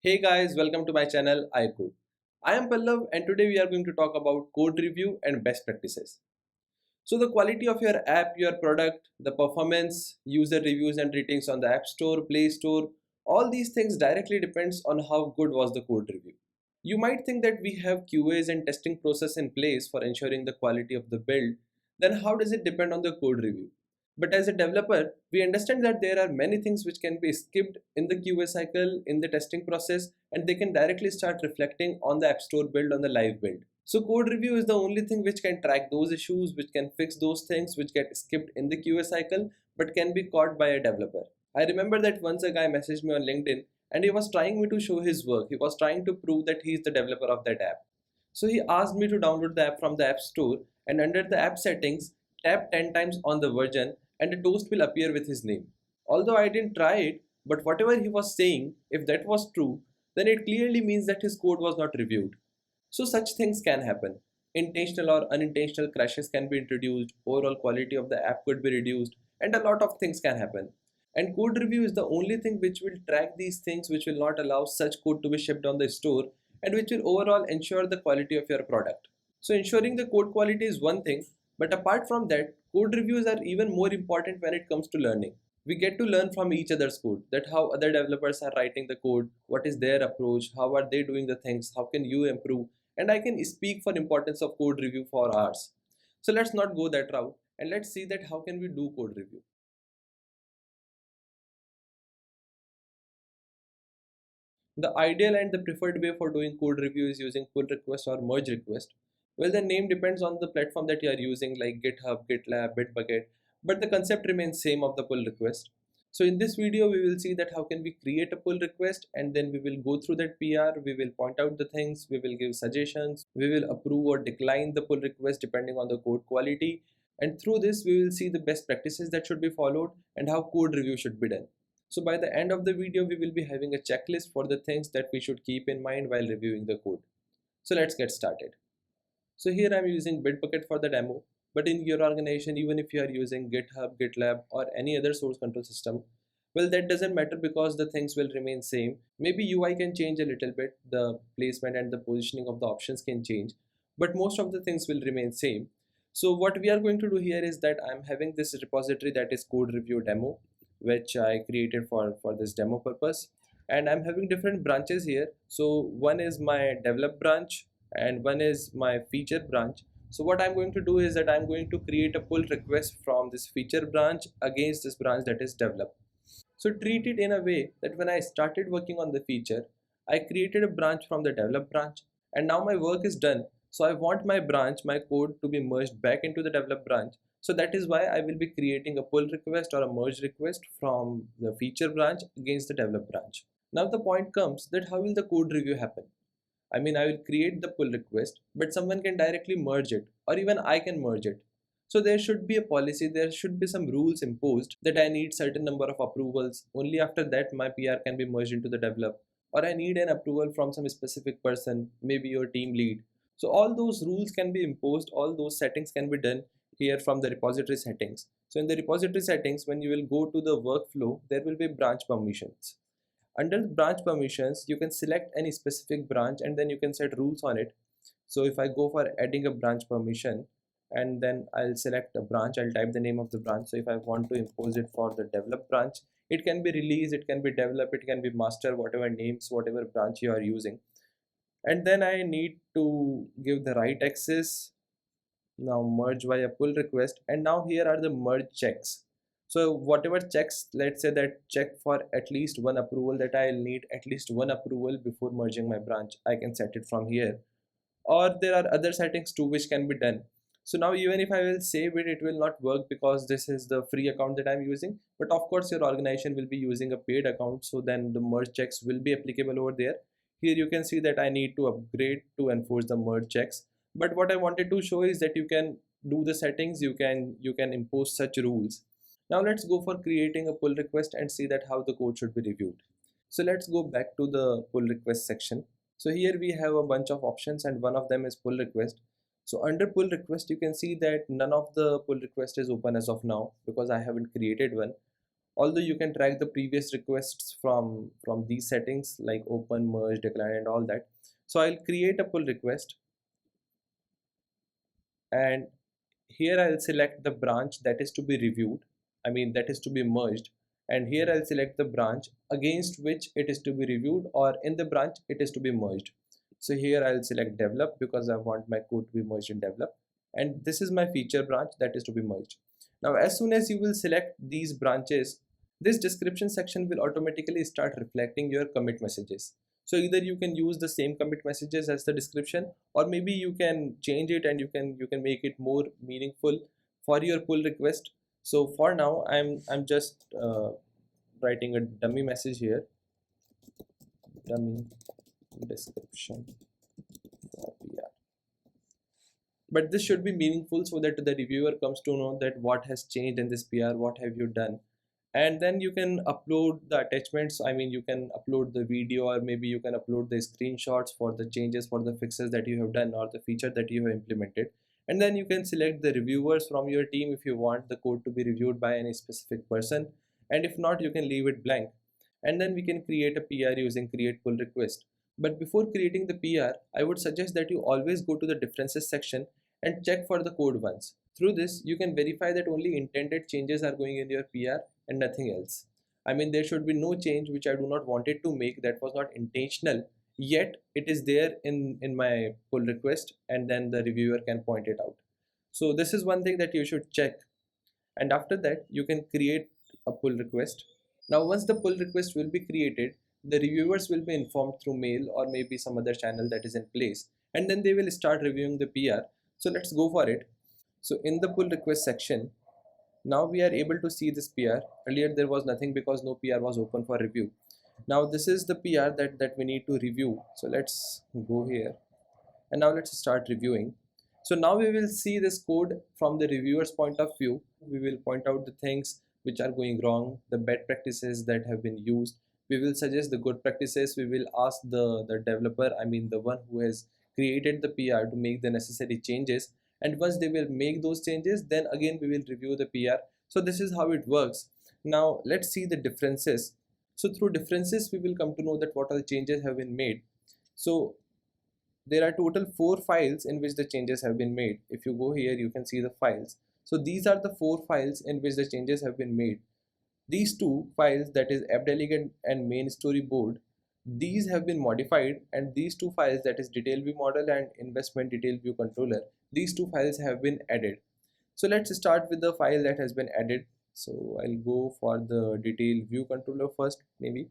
Hey guys, welcome to my channel iCode. I am Pallav and today we are going to talk about code review and best practices. So the quality of your app, your product, the performance, user reviews and ratings on the App Store, Play Store, all these things directly depends on how good was the code review. You might think that we have QAs and testing process in place for ensuring the quality of the build, then how does it depend on the code review? But as a developer, we understand that there are many things which can be skipped in the QA cycle, in the testing process, and they can directly start reflecting on the App Store build, on the live build. So code review is the only thing which can track those issues, which can fix those things which get skipped in the QA cycle, but can be caught by a developer. I remember that once a guy messaged me on LinkedIn and he was trying me to show his work. He was trying to prove that he is the developer of that app. So he asked me to download the app from the App Store and under the app settings, tap 10 times on the version and a toast will appear with his name. Although I didn't try it, but whatever he was saying, if that was true, then it clearly means that his code was not reviewed. So such things can happen. Intentional or unintentional crashes can be introduced, overall quality of the app could be reduced, and a lot of things can happen. And code review is the only thing which will track these things, which will not allow such code to be shipped on the store, and which will overall ensure the quality of your product. So ensuring the code quality is one thing, but apart from that, code reviews are even more important when it comes to learning. We get to learn from each other's code, that how other developers are writing the code, what is their approach, how are they doing the things, how can you improve, and I can speak for importance of code review for hours. So let's not go that route and let's see that how can we do code review. The ideal and the preferred way for doing code review is using pull request or merge request. Well, the name depends on the platform that you are using like GitHub, GitLab, Bitbucket, but the concept remains same of the pull request. So in this video, we will see that how can we create a pull request and then we will go through that PR, we will point out the things, we will give suggestions, we will approve or decline the pull request depending on the code quality. And through this, we will see the best practices that should be followed and how code review should be done. So by the end of the video, we will be having a checklist for the things that we should keep in mind while reviewing the code. So let's get started. So here I'm using Bitbucket for the demo, but in your organization, even if you are using GitHub, GitLab or any other source control system, well, that doesn't matter because the things will remain same. Maybe UI can change a little bit, the placement and the positioning of the options can change, but most of the things will remain same. So what we are going to do here is that I'm having this repository that is code review demo, which I created for this demo purpose. And I'm having different branches here. So one is my develop branch and one is my feature branch. So what I'm going to do is that I'm going to create a pull request from this feature branch against this branch that is develop. So treat it in a way that when I started working on the feature, I created a branch from the develop branch and now my work is done. So I want my branch, my code to be merged back into the develop branch. So that is why I will be creating a pull request or a merge request from the feature branch against the develop branch. Now the point comes that how will the code review happen? I mean, I will create the pull request, but someone can directly merge it, or even I can merge it. So there should be a policy, there should be some rules imposed that I need certain number of approvals. Only after that my PR can be merged into the develop, or I need an approval from some specific person, maybe your team lead. So all those rules can be imposed, all those settings can be done here from the repository settings. So in the repository settings, when you will go to the workflow, there will be branch permissions. Under branch permissions, you can select any specific branch and then you can set rules on it. So if I go for adding a branch permission and then I'll select a branch, I'll type the name of the branch. So if I want to impose it for the develop branch, it can be release, it can be develop, it can be master, whatever names, whatever branch you are using. And then I need to give the right access. Now merge via pull request, and now here are the merge checks. So whatever checks, let's say that check for at least one approval, that I'll need at least one approval before merging my branch, I can set it from here. Or there are other settings too which can be done. So now even if I will save it, it will not work because this is the free account that I'm using. But of course your organization will be using a paid account, so then the merge checks will be applicable over there. Here you can see that I need to upgrade to enforce the merge checks. But what I wanted to show is that you can do the settings, you can impose such rules. Now let's go for creating a pull request and see that how the code should be reviewed. So let's go back to the pull request section. So here we have a bunch of options and one of them is pull request. So under pull request, you can see that none of the pull request is open as of now because I haven't created one. although you can track the previous requests from these settings like open, merge, decline and all that. So I'll create a pull request, and here I'll select the branch that is to be reviewed, that is to be merged, and here I'll select the branch against which it is to be reviewed, or in the branch it is to be merged. So here I'll select develop because I want my code to be merged in develop, and this is my feature branch that is to be merged. Now as soon as you will select these branches, this description section will automatically start reflecting your commit messages. So either you can use the same commit messages as the description, or maybe you can change it and you can make it more meaningful for your pull request. So for now I'm just writing a dummy message here, dummy description for PR. But this should be meaningful so that the reviewer comes to know that what has changed in this PR, what have you done. And then you can upload the attachments. You can upload the video, or maybe you can upload the screenshots for the changes, for the fixes that you have done, or the feature that you have implemented. And then you can select the reviewers from your team if you want the code to be reviewed by any specific person, and if not, you can leave it blank. And then we can create a PR using create pull request. But before creating the PR, I would suggest that you always go to the differences section and check for the code once. Through this, you can verify that only intended changes are going in your PR and nothing else. There should be no change which I do not wanted to make, that was not intentional, yet it is there in my pull request, and then the reviewer can point it out. So this is one thing that you should check. And after that, you can create a pull request. Now once the pull request will be created, the reviewers will be informed through mail or maybe some other channel that is in place, and then they will start reviewing the PR. So let's go for it. So in the pull request section, now we are able to see this PR. Earlier there was nothing because no PR was open for review. Now this is the PR that we need to review. So let's go here, and now let's start reviewing. So now we will see this code from the reviewer's point of view. We will point out the things which are going wrong, the bad practices that have been used. We will suggest the good practices. We will ask the developer, the one who has created the PR, to make the necessary changes. And once they will make those changes, then again we will review the PR. So this is how it works. Now let's see the differences. So through differences, we will come to know that what all changes have been made. So there are total 4 files in which the changes have been made. If you go here, you can see the files. So these are the 4 files in which the changes have been made. These 2 files, that is app delegate and main storyboard, these have been modified, and these 2 files, that is detail view model and investment detail view controller, these 2 files have been added. So let's start with the file that has been added. So I'll go for the detail view controller first maybe,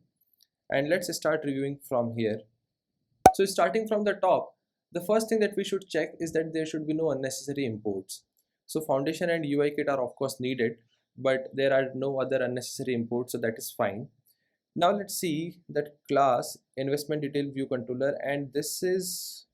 and let's start reviewing from here. So starting from the top, the first thing that we should check is that there should be no unnecessary imports. So foundation and UI kit are of course needed, but there are no other unnecessary imports, so that is fine. Now let's see that class investment detail view controller, and this is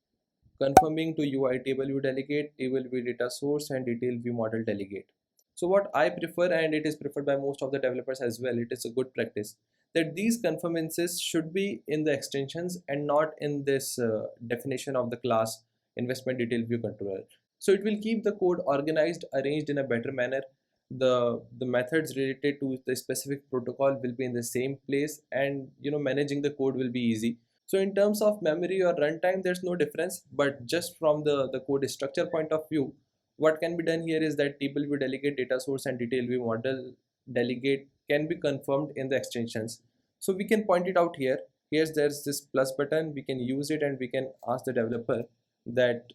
confirming to UI table view delegate, table view data source and detail view model delegate. So what I prefer, and it is preferred by most of the developers as well, it is a good practice that these conformances should be in the extensions and not in this definition of the class investment detail view controller. So it will keep the code organized, arranged in a better manner. The methods related to the specific protocol will be in the same place, and managing the code will be easy. So in terms of memory or runtime, there's no difference, but just from the code structure point of view, what can be done here is that table view delegate, data source and detail view model delegate can be confirmed in the extensions. So we can point it out here. There's this plus button, we can use it, and we can ask the developer that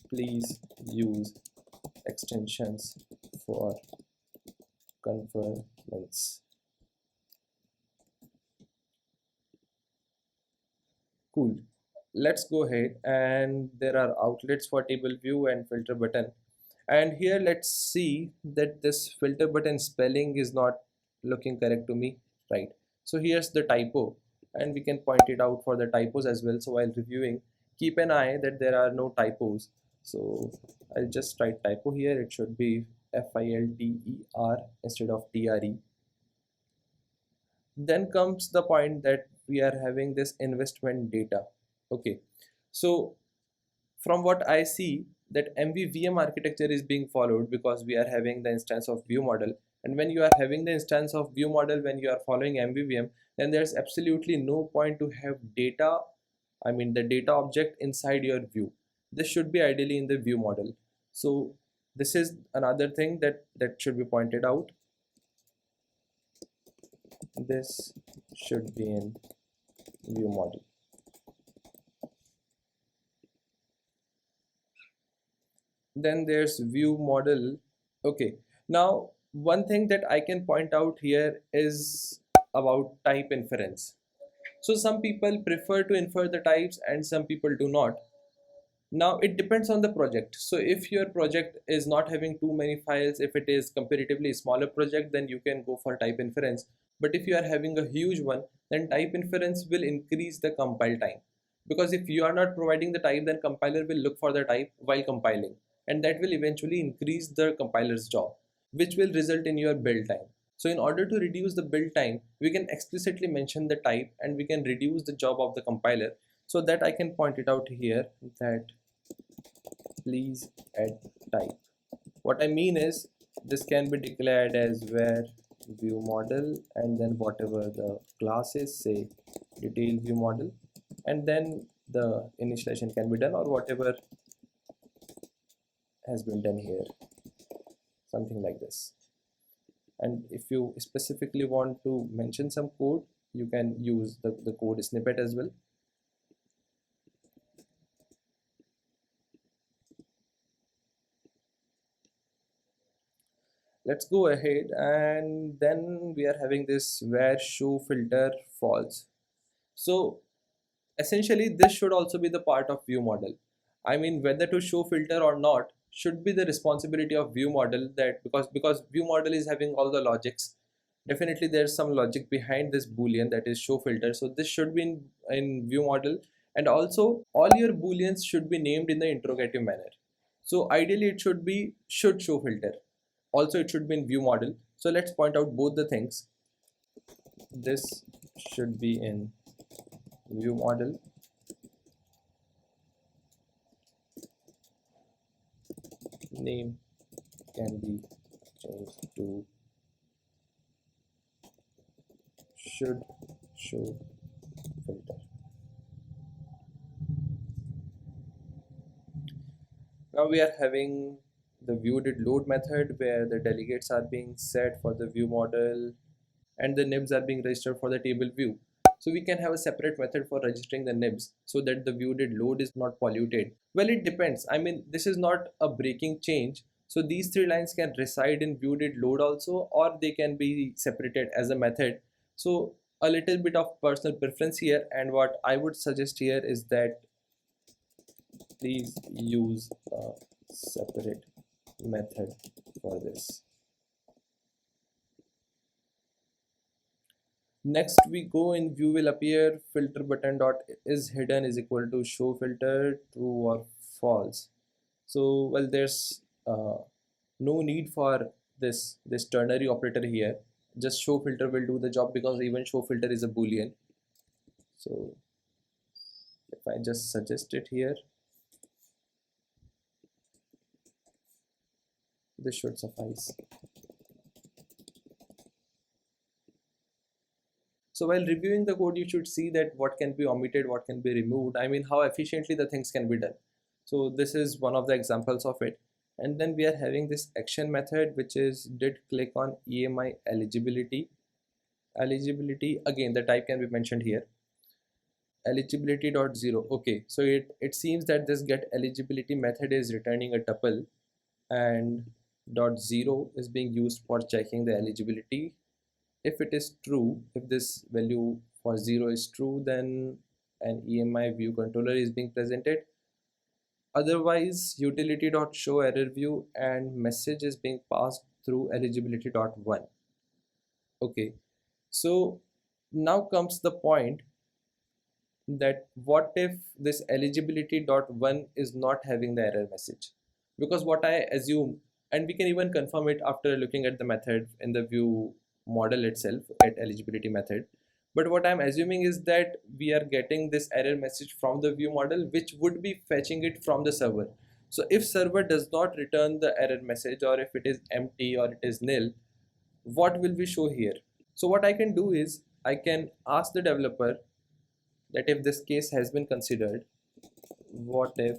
please use extensions for Conformance. Cool. Let's go ahead, and there are outlets for table view and filter button. And here let's see that this filter button spelling is not looking correct to me, right? So here's the typo, and we can point it out for the typos as well. So while reviewing, keep an eye that there are no typos. So I'll just write typo here. It should be FILTER instead of TRE. Then comes the point that we are having this investment data. Okay, so from what I see, that MVVM architecture is being followed because we are having the instance of ViewModel, And when you are having the instance of ViewModel, when you are following MVVM, then there's absolutely no point to have data, I mean the data object inside your view. This should be ideally in the ViewModel. So this is another thing that should be pointed out. This should be in ViewModel. Then there's ViewModel. Okay, now one thing that I can point out here is about type inference. So some people prefer to infer the types and some people do not. Now it depends on the project. So if your project is not having too many files, if it is comparatively smaller project, then you can go for type inference. But if you are having a huge one, then type inference will increase the compile time. Because if you are not providing the type, then compiler will look for the type while compiling. And that will eventually increase the compiler's job, which will result in your build time. So in order to reduce the build time, we can explicitly mention the type and we can reduce the job of the compiler. So that I can point it out here that please add type. What I mean is this can be declared as where view model and then whatever the class is, say detail view model, and then the initialization can be done or whatever has been done here, something like this. And if you specifically want to mention some code, you can use the code snippet as well. Let's go ahead, and then we are having this where show filter false. So essentially this should also be the part of view model. I mean, whether to show filter or not should be the responsibility of view model, that because view model is having all the logics, definitely there's some logic behind this boolean that is show filter. So this should be in view model, and also all your booleans should be named in the interrogative manner. So ideally it should be should show filter, also it should be in view model. So let's point out both the things. This should be in view model, name can be changed to should show filter. Now we are having the viewDidLoad method where the delegates are being set for the view model and the nibs are being registered for the table view. So we can have a separate method for registering the nibs so that the viewDidLoad is not polluted. Well, it depends. I mean, this is not a breaking change. So these three lines can reside in viewDidLoad also, or they can be separated as a method. So a little bit of personal preference here, and what I would suggest here is that please use a separate method for this. Next we go in view will appear filter button dot is hidden is equal to show filter true or false. So well, there's no need for this ternary operator here. Just show filter will do the job because even show filter is a boolean. So if I just suggest it here, this should suffice. So while reviewing the code, you should see that what can be omitted, what can be removed. I mean, how efficiently the things can be done. So this is one of the examples of it. And then we are having this action method, which is did click on EMI eligibility. Eligibility, again, the type can be mentioned here. Eligibility dot zero. Okay, so it seems that this get eligibility method is returning a tuple, and dot zero is being used for checking the eligibility. If it is true, if this value for 0 is true, then an EMI view controller is being presented. Otherwise, utility.show error view and message is being passed through eligibility.1. Okay, so now comes the point that what if this eligibility.1 is not having the error message? Because what I assume, and we can even confirm it after looking at the method in the view model itself at eligibility method, but what I'm assuming is that we are getting this error message from the view model, which would be fetching it from the server. So if server does not return the error message, or if it is empty or it is nil, what will we show here? So what I can do is I can ask the developer that if this case has been considered, what if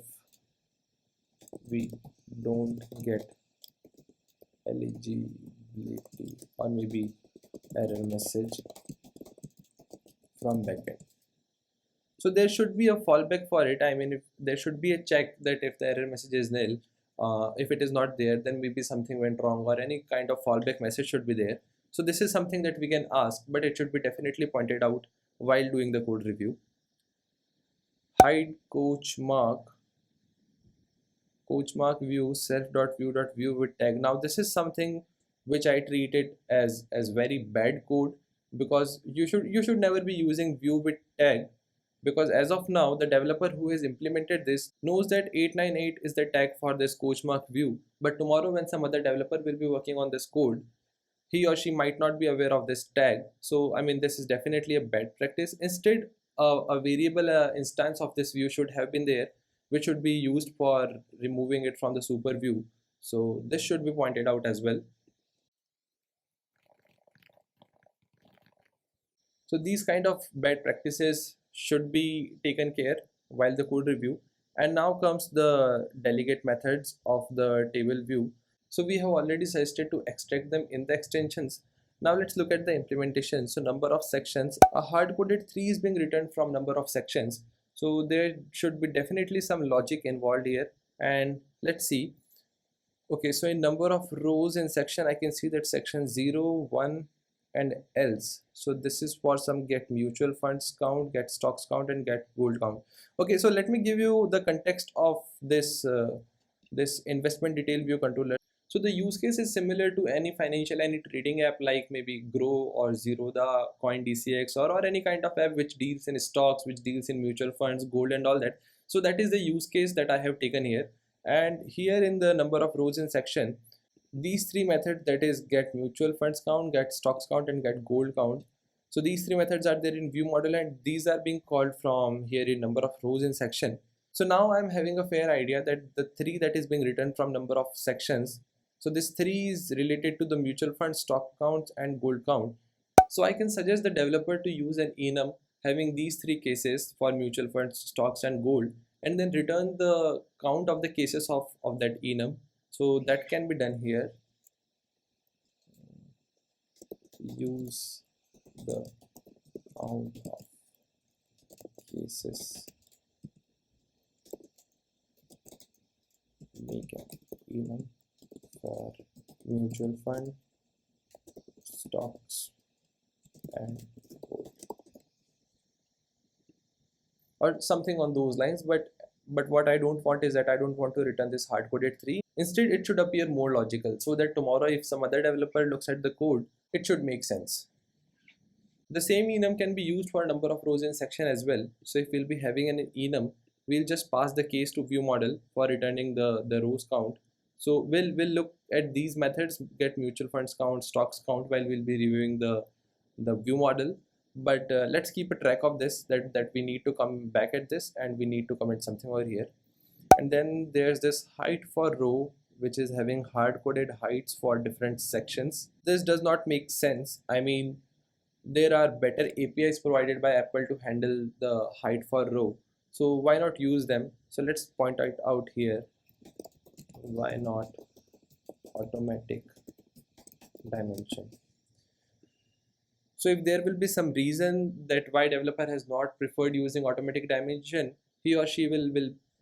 we don't get eligibility or maybe error message from backend? So there should be a fallback for it. I mean, if there should be a check that if the error message is nil, if it is not there, then maybe something went wrong, or any kind of fallback message should be there. So this is something that we can ask, but it should be definitely pointed out while doing the code review. Hide coach mark view self.view.view with tag. Now this is something which I treated as very bad code, because you should never be using view with tag, because as of now the developer who has implemented this knows that 898 is the tag for this coach mark view, but tomorrow when some other developer will be working on this code, he or she might not be aware of this tag. So I mean, this is definitely a bad practice. Instead, a variable instance of this view should have been there, which should be used for removing it from the super view. So this should be pointed out as well. So these kind of bad practices should be taken care while the code review. And now comes the delegate methods of the table view. So we have already suggested to extract them in the extensions. Now let's look at the implementation. So number of sections, a hard-coded 3 is being returned from number of sections. So there should be definitely some logic involved here. And let's see. Okay, so in number of rows in section, I can see that section 0, 1, and else. So this is for some get mutual funds count, get stocks count, and get gold count. Okay, so let me give you the context of this investment detail view controller. So the use case is similar to any financial, any trading app like maybe Grow or Zerodha, Coin DCX, or any kind of app which deals in stocks, which deals in mutual funds, gold, and all that. So that is the use case that I have taken here. And here in the number of rows in section, these three methods, that is get mutual funds count, get stocks count, and get gold count. So these three methods are there in ViewModel, and these are being called from here in number of rows in section. So now I'm having a fair idea that the three that is being written from number of sections, so this three is related to the mutual fund, stock counts, and gold count. So I can suggest the developer to use an enum having these three cases for mutual funds, stocks, and gold, and then return the count of the cases of that enum. So that can be done here. Use the count of cases, make an enum for mutual fund, stocks, and gold, or something on those lines. But what I don't want is that I don't want to return this hard-coded 3. Instead, it should appear more logical, so that tomorrow if some other developer looks at the code, it should make sense. The same enum can be used for a number of rows in section as well. So if we'll be having an enum, we'll just pass the case to ViewModel for returning the rows count. So we'll look at these methods, get mutual funds count, stocks count, while we'll be reviewing the ViewModel. But let's keep a track of this, that we need to come back at this, and we need to commit something over here. And then there's this height for row, which is having hard-coded heights for different sections. This does not make sense. I mean, there are better APIs provided by Apple to handle the height for row. So why not use them? So let's point it out here. Why not automatic dimension? So if there will be some reason that why developer has not preferred using automatic dimension, he or she will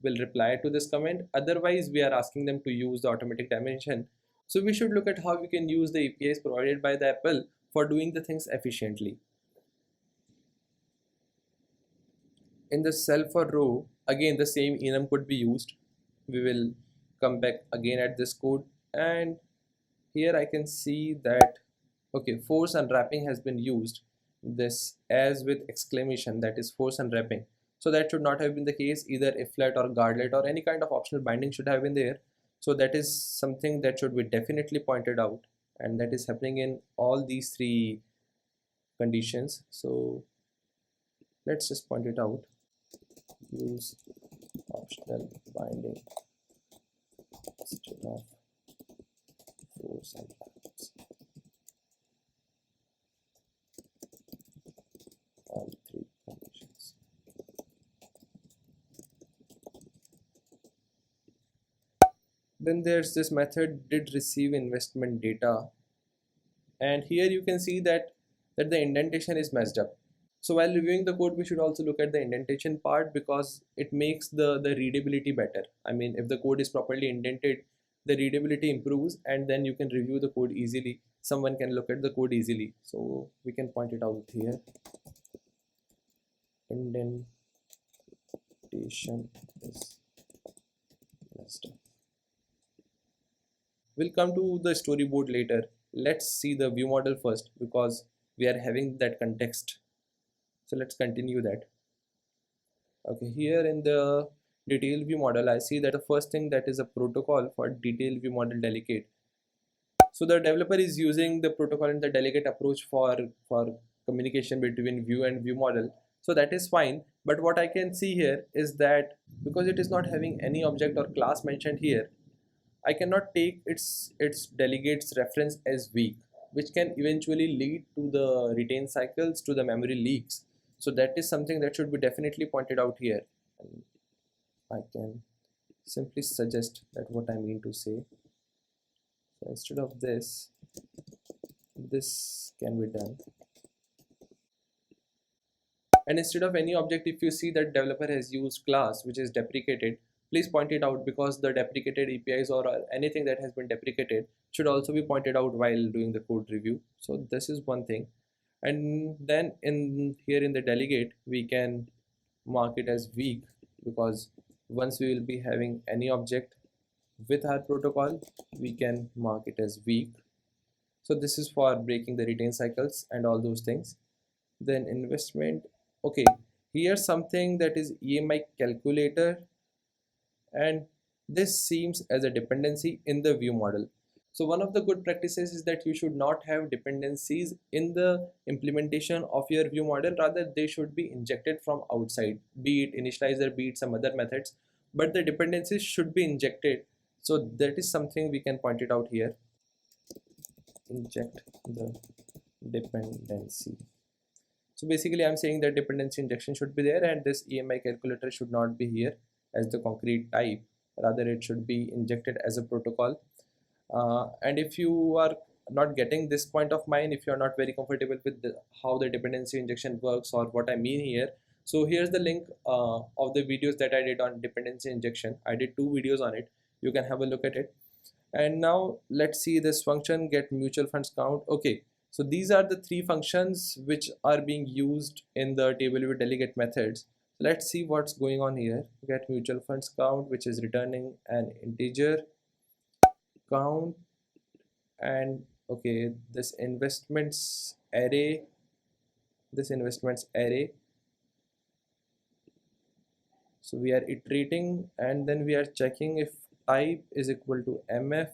reply to this comment. Otherwise, we are asking them to use the automatic dimension. So we should look at how we can use the APIs provided by the Apple for doing the things efficiently. In the cell for row, again the same enum could be used. We will come back again at this code, and here I can see that okay, force unwrapping has been used. This as with exclamation, that is force unwrapping. So that should not have been the case. Either if flat or guardlet or any kind of optional binding should have been there. So that is something that should be definitely pointed out, and that is happening in all these three conditions. So let's just point it out. Use optional binding instead of force unwraps. Then there's this method did receive investment data, and here you can see that the indentation is messed up. So while reviewing the code, we should also look at the indentation part because it makes the readability better. I mean, if the code is properly indented, the readability improves, and then you can review the code easily. Someone can look at the code easily. So we can point it out here. Indentation is messed up. We'll come to the storyboard later. Let's see the view model first because we are having that context. So let's continue that. Okay, here in the detail view model, I see that the first thing that is a protocol for detail view model delegate. So the developer is using the protocol and the delegate approach for communication between view and view model. So that is fine. But what I can see here is that because it is not having any object or class mentioned here, I cannot take its delegates reference as weak, which can eventually lead to the retain cycles to the memory leaks. So that is something that should be definitely pointed out here. And I can simply suggest that what I mean to say. So instead of this can be done. And instead of any object, if you see that developer has used class which is deprecated, please point it out because the deprecated APIs or anything that has been deprecated should also be pointed out while doing the code review. So this is one thing. And then in here in the delegate, we can mark it as weak because once we will be having any object with our protocol, we can mark it as weak. So this is for breaking the retain cycles and all those things. Then investment. Okay, here's something that is EMI calculator, and this seems as a dependency in the view model. So one of the good practices is that you should not have dependencies in the implementation of your view model. Rather, they should be injected from outside, be it initializer, be it some other methods, but the dependencies should be injected. So that is something we can point it out here. Inject the dependency. So basically I'm saying that dependency injection should be there and this EMI calculator should not be here as the concrete type. Rather it should be injected as a protocol. And if you are not getting this point of mine, if you are not very comfortable with how the dependency injection works or what I mean here, so here's the link of the videos that I did on dependency injection. I did 2 videos on it. You can have a look at it. And now let's see this function get mutual funds count. Okay, so these are the 3 functions which are being used in the table view delegate methods. Let's see what's going on here. Get mutual funds count, which is returning an integer count, and okay, this investments array, so we are iterating and then we are checking if type is equal to mf.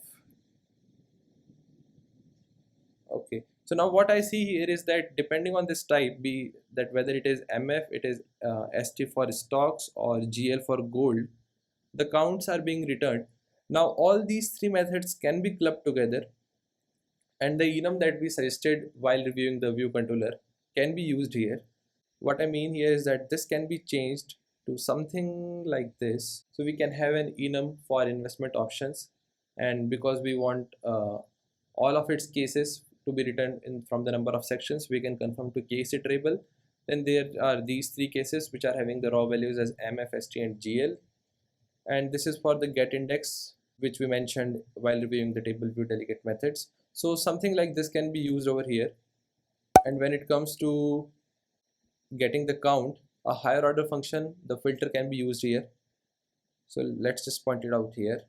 Okay, so now what I see here is that depending on this type, be that whether it is mf, it is st for stocks or gl for gold, the counts are being returned. Now all these 3 methods can be clubbed together, and the enum that we suggested while reviewing the view controller can be used here. What I mean here is that this can be changed to something like this. So we can have an enum for investment options, and because we want all of its cases to be written in from the number of sections, we can confirm to case iterable. Then there are these 3 cases which are having the raw values as mf, st and gl, and this is for the get index which we mentioned while reviewing the table view delegate methods. So something like this can be used over here. And when it comes to getting the count, a higher order function, the filter can be used here. So let's just point it out here.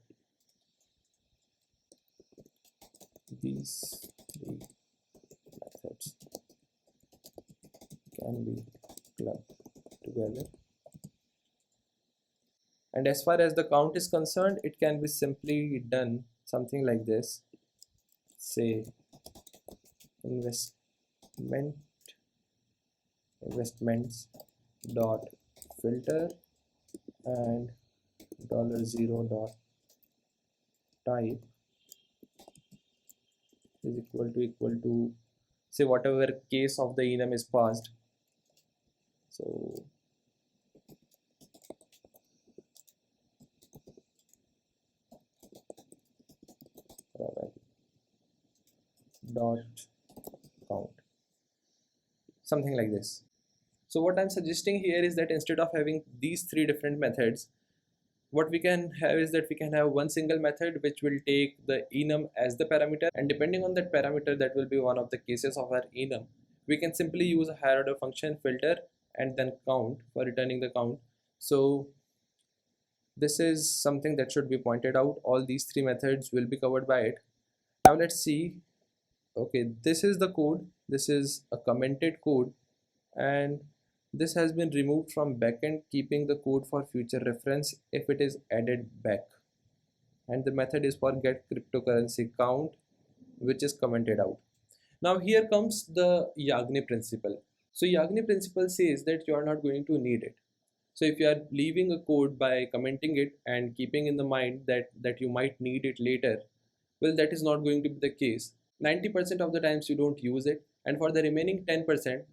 These 3 methods can be clubbed together. And as far as the count is concerned, it can be simply done something like this. Say investments dot filter and $0 dot type is equal to say whatever case of the enum is passed. So dot count, something like this. So what I'm suggesting here is that instead of having these three different methods, what we can have is that we can have one single method which will take the enum as the parameter, and depending on that parameter, that will be one of the cases of our enum. We can simply use a higher order function filter and then count for returning the count. So this is something that should be pointed out. All these three methods will be covered by it. Now let's see. Okay, this is the code. This is a commented code, and this has been removed from backend, keeping the code for future reference if it is added back. And the method is for get cryptocurrency count, which is commented out. Now here comes the YAGNI principle. So YAGNI principle says that you are not going to need it. So if you are leaving a code by commenting it and keeping in the mind that you might need it later, well, that is not going to be the case. 90% of the times you don't use it, and for the remaining 10%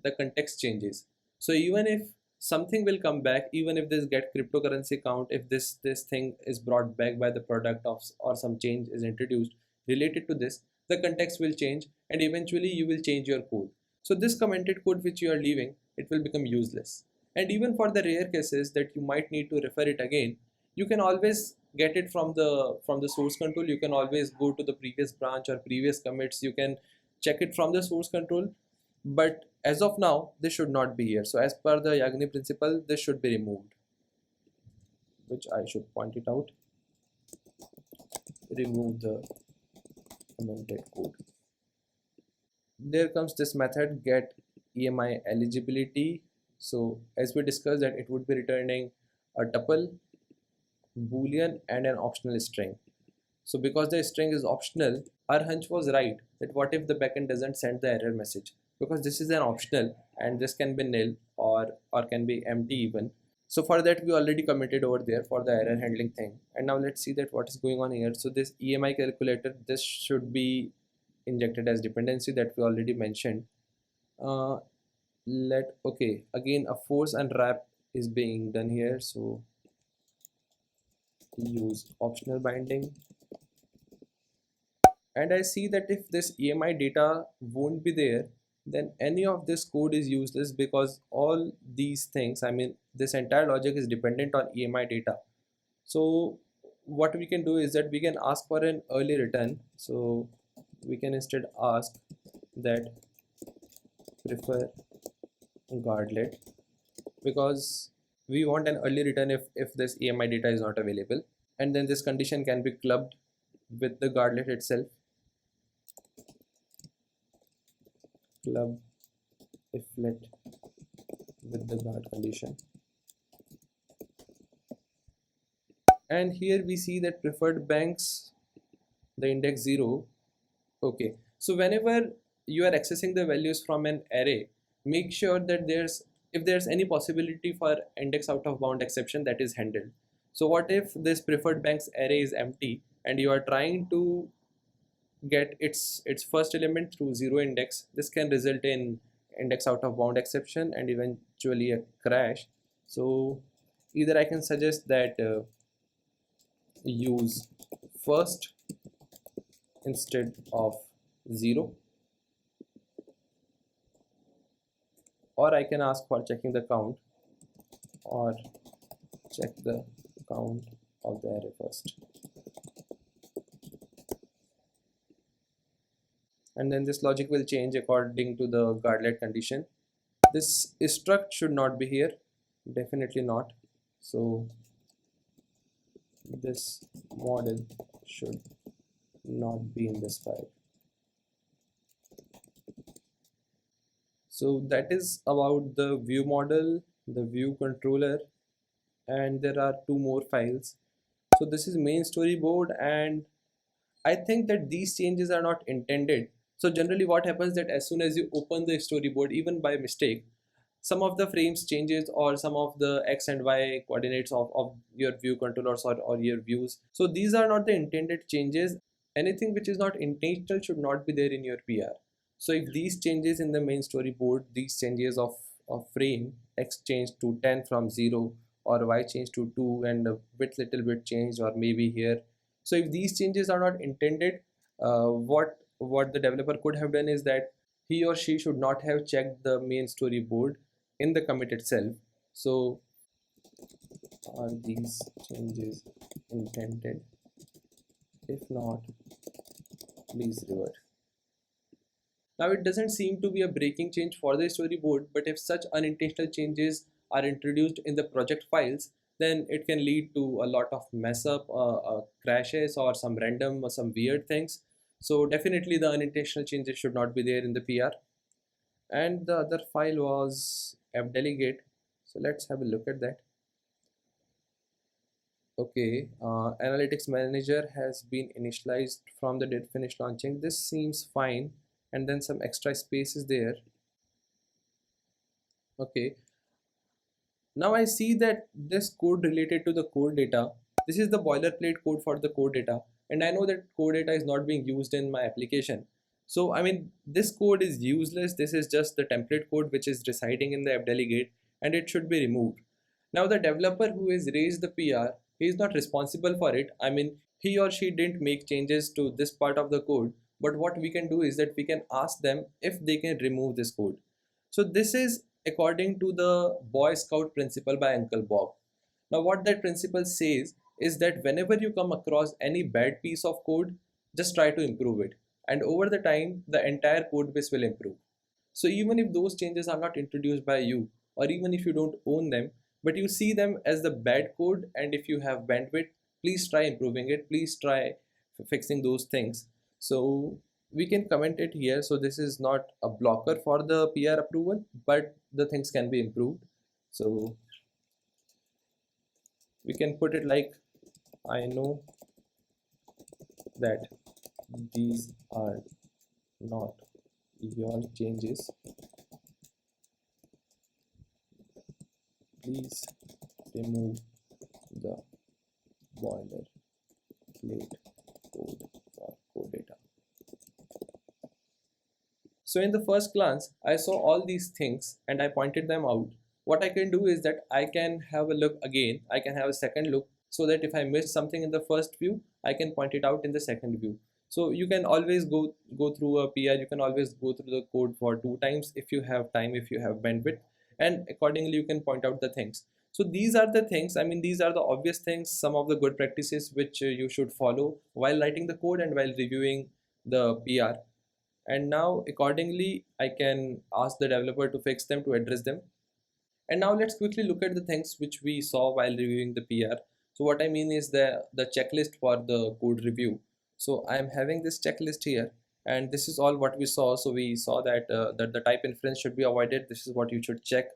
the context changes. So even if something will come back, even if this get cryptocurrency count, if this thing is brought back by the product of, or some change is introduced related to this, the context will change and eventually you will change your code. So this commented code which you are leaving, it will become useless. And even for the rare cases that you might need to refer it again, you can always get it from the source control. You can always go to the previous branch or previous commits. You can check it from the source control. But as of now, this should not be here. So as per the YAGNI principle, this should be removed, which I should point it out. Remove the commented code. There comes this method get EMI eligibility. So as we discussed, that it would be returning a tuple, boolean, and an optional string. So because the string is optional, our hunch was right that what if the backend doesn't send the error message, because this is an optional and this can be nil or can be empty even. So for that we already committed over there for the error handling thing. And now let's see that what is going on here. So this EMI calculator, this should be injected as dependency that we already mentioned. Okay, again a force unwrap is being done here. So use optional binding, and I see that if this EMI data won't be there, then any of this code is useless, because all these things, I mean this entire logic is dependent on EMI data. So what we can do is that we can ask for an early return. So we can instead ask that prefer guardlet, because we want an early return if this EMI data is not available, and then this condition can be clubbed with the guardlet itself. Club if let with the guard condition, and here we see that preferred banks, the index 0. Okay, so whenever you are accessing the values from an array, make sure that if there's any possibility for index out of bound exception, that is handled. So what if this preferred banks array is empty and you are trying to get its first element through 0 index? This can result in index out of bound exception and eventually a crash. So either I can suggest that use first instead of 0, or I can ask for checking the count, or check the count of the array first. And then this logic will change according to the guardlet condition. This struct should not be here, definitely not. So this model should not be in this file. So that is about the ViewModel, the view controller, and there are 2 more files. So this is main storyboard, and I think that these changes are not intended. So generally what happens that as soon as you open the storyboard, even by mistake, some of the frames changes or some of the X and Y coordinates of your view controllers or your views. So these are not the intended changes. Anything which is not intentional should not be there in your PR. So if these changes in the main storyboard, these changes of frame, X changed to 10 from 0, or Y changed to 2 and a little bit changed, or maybe here. So if these changes are not intended, what what the developer could have done is that he or she should not have checked the main storyboard in the commit itself. So are these changes intended? If not, please revert. Now it doesn't seem to be a breaking change for the storyboard, but if such unintentional changes are introduced in the project files, then it can lead to a lot of mess up, crashes, or some random or some weird things. So definitely the unintentional changes should not be there in the PR. And the other file was delegate. So let's have a look at that. Okay, analytics manager has been initialized from the did finish launching. This seems fine, and then some extra space is there. Okay, now I see that this code related to the core data. This is the boilerplate code for the core data, and I know that core data is not being used in my application. So I mean, this code is useless. This is just the template code which is residing in the app delegate, and it should be removed. Now the developer who has raised the PR, he is not responsible for it. I mean, he or she didn't make changes to this part of the code, but what we can do is that we can ask them if they can remove this code. So this is according to the Boy Scout principle by Uncle Bob. Now what that principle says is that whenever you come across any bad piece of code, just try to improve it. And over the time, the entire code base will improve. So even if those changes are not introduced by you, or even if you don't own them, but you see them as the bad code, and if you have bandwidth, please try improving it, please try fixing those things. So we can comment it here. So this is not a blocker for the PR approval, but the things can be improved. So we can put it like, I know that these are not your changes, please remove the boilerplate code for code data. So in the first glance, I saw all these things and I pointed them out. What I can do is that I can have a look again, I can have a second look, so that if I missed something in the first view, I can point it out in the second view. So you can always go through a PR, you can always go through the code for 2 times if you have time, if you have bandwidth, and accordingly you can point out the things. So these are the things, I mean, these are the obvious things, some of the good practices which you should follow while writing the code and while reviewing the PR. And now accordingly I can ask the developer to fix them, to address them. And now let's quickly look at the things which we saw while reviewing the PR. So what I mean is the checklist for the code review. So I am having this checklist here, and this is all what we saw. So we saw that that the type inference should be avoided. This is what you should check.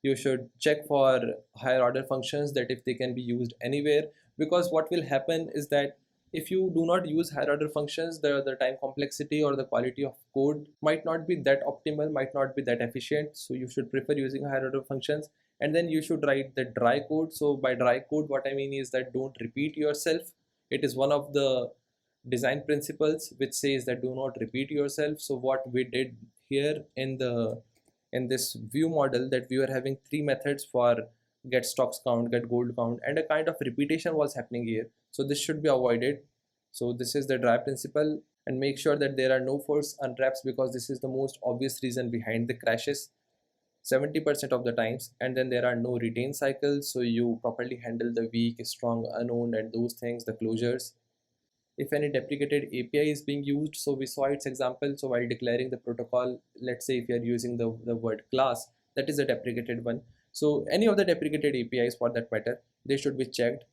You should check for higher order functions, that if they can be used anywhere, because what will happen is that if you do not use higher order functions, the time complexity or the quality of code might not be that optimal, might not be that efficient. So you should prefer using higher order functions, and then you should write the dry code. So by dry code, what I mean is that don't repeat yourself. It is one of the design principles which says that do not repeat yourself. So what we did here in this view model, that we were having 3 methods for get stocks count, get gold count, and a kind of repetition was happening here. So this should be avoided. So this is the dry principle, and make sure that there are no force unwraps, because this is the most obvious reason behind the crashes 70% of the times. And then there are no retain cycles, so you properly handle the weak, strong, unowned, and those things, the closures. If any deprecated API is being used, so we saw its example. So while declaring the protocol, let's say if you are using the word class, that is a deprecated one. So any of the deprecated APIs for that matter, they should be checked.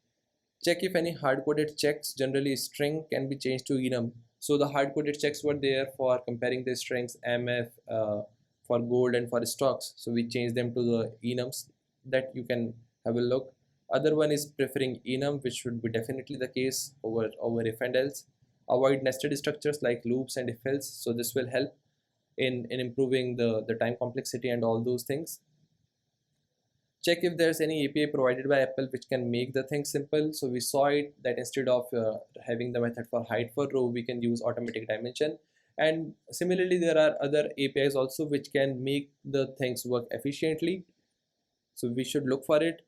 Check if any hard-coded checks, generally string, can be changed to enum. So the hard-coded checks were there for comparing the strings MF for gold and for stocks. So we changed them to the enums, that you can have a look. Other one is preferring enum, which should be definitely the case over if and else. Avoid nested structures like loops and if else. So this will help in improving the time complexity and all those things. Check if there's any API provided by Apple which can make the thing simple. So we saw it that instead of having the method for height for row, we can use automatic dimension. And similarly, there are other APIs also which can make the things work efficiently. So we should look for it.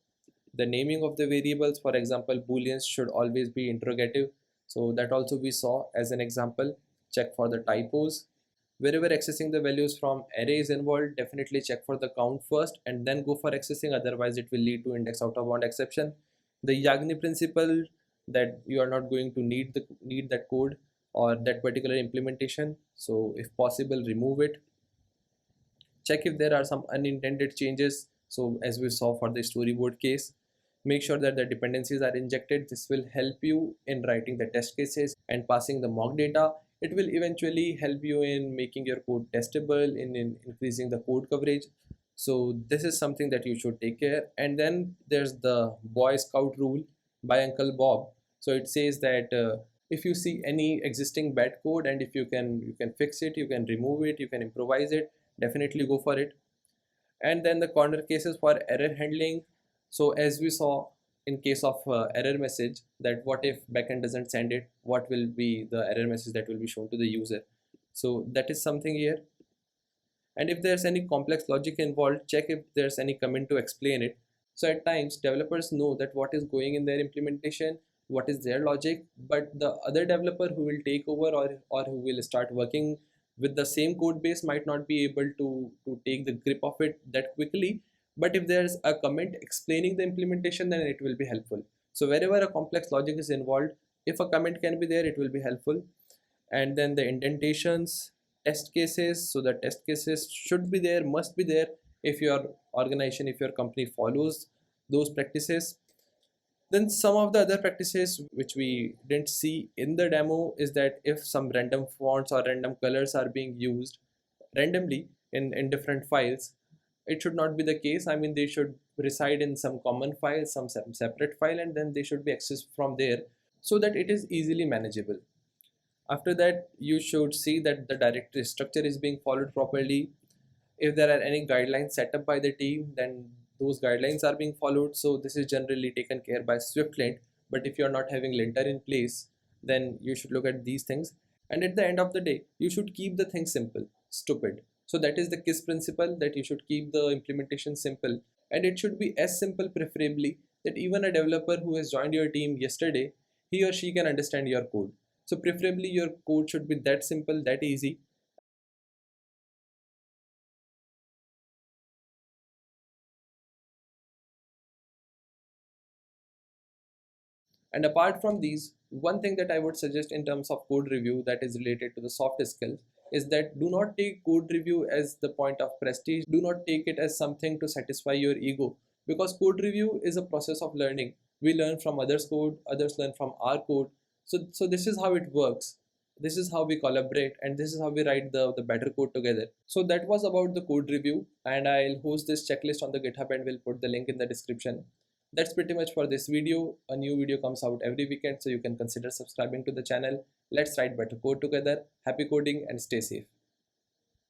The naming of the variables, for example, booleans, should always be interrogative. So that also we saw as an example. check for the typos. Wherever accessing the values from array is involved, definitely check for the count first and then go for accessing, otherwise it will lead to index out of bound exception. The YAGNI principle, that you are not going to need that code or that particular implementation, so if possible remove it. Check if there are some unintended changes, so as we saw for the storyboard case, make sure that the dependencies are injected. This will help you in writing the test cases and passing the mock data. It will eventually help you in making your code testable, in increasing the code coverage. So this is something that you should take care. And then there's the Boy Scout rule by Uncle Bob. So it says that if you see any existing bad code, and if you can fix it, you can remove it, you can improvise it, definitely go for it. And then the corner cases for error handling. So as we saw in case of error message, that what if backend doesn't send it, what will be the error message that will be shown to the user. So that is something here. And if there's any complex logic involved, check if there's any comment to explain it. So at times developers know that what is going in their implementation, what is their logic, but the other developer who will take over, or who will start working with the same code base, might not be able to take the grip of it that quickly. But if there's a comment explaining the implementation, then it will be helpful. So wherever a complex logic is involved, if a comment can be there, it will be helpful. And then the indentations, test cases. So the test cases should be there, must be there, if your organization, if your company follows those practices. Then some of the other practices which we didn't see in the demo is that if some random fonts or random colors are being used randomly in different files, it should not be the case. I mean, they should reside in some common file, some separate file, and then they should be accessed from there, so that it is easily manageable. After that, you should see that the directory structure is being followed properly. If there are any guidelines set up by the team, then those guidelines are being followed. So this is generally taken care by SwiftLint. But if you're not having linter in place, then you should look at these things. And at the end of the day, you should keep the thing simple, stupid. So that is the KISS principle, that you should keep the implementation simple. And it should be as simple, preferably, that even a developer who has joined your team yesterday, he or she can understand your code. So preferably your code should be that simple, that easy. And apart from these, one thing that I would suggest in terms of code review that is related to the soft skills is that do not take code review as the point of prestige. Do not take it as something to satisfy your ego, because code review is a process of learning. We learn from others' code, others learn from our code. So this is how it works. This is how we collaborate, and this is how we write the better code together. So that was about the code review, and I'll host this checklist on the GitHub and we'll put the link in the description. That's pretty much for this video. A new video comes out every weekend, so you can consider subscribing to the channel. Let's write better code together. Happy coding and stay safe.